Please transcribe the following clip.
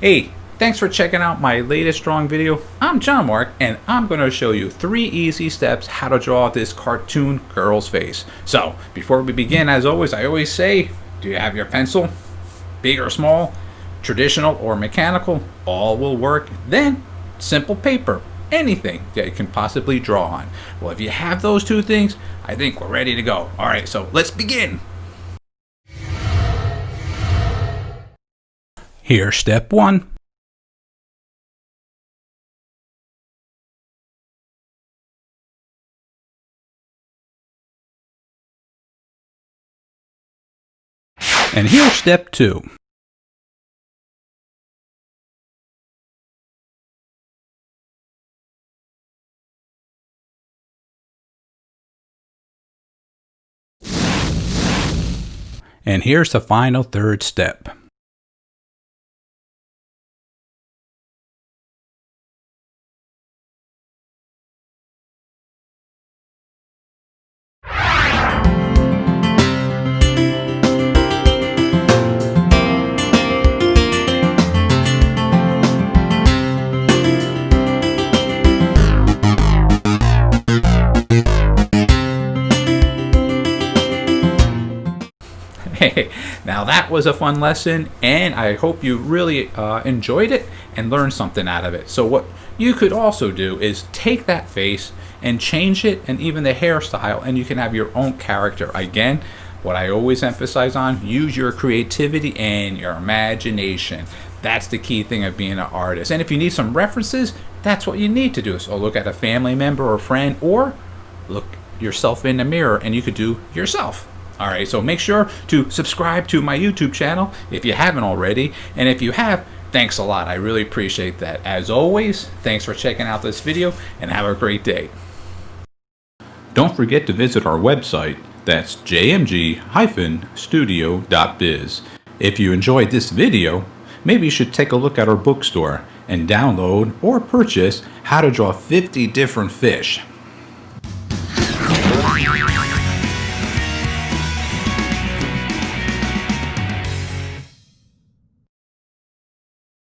Hey, thanks for checking out my latest drawing video. I'm John-Marc and I'm going to show you 3 easy steps how to draw this cartoon girl's face. So before we begin, as always, I always say, do you have your pencil? Big or small? Traditional or mechanical? All will work. Then simple paper. Anything that you can possibly draw on. Well, if you have those 2 things, I think we're ready to go. Alright, so let's begin. Here's step 1. And here's step 2. And here's the final 3rd step. Hey, now that was a fun lesson, and I hope you really enjoyed it and learned something out of it. So what you could also do is take that face and change it, and even the hairstyle, and you can have your own character. Again, what I always emphasize on, use your creativity and your imagination. That's the key thing of being an artist. And if you need some references, that's what you need to do. So look at a family member or friend, or look yourself in the mirror and you could do yourself. Alright, so make sure to subscribe to my YouTube channel if you haven't already. And if you have, thanks a lot. I really appreciate that. As always, thanks for checking out this video and have a great day. Don't forget to visit our website. That's jmg-studio.biz. If you enjoyed this video, maybe you should take a look at our bookstore and download or purchase How to Draw 50 Different Fish.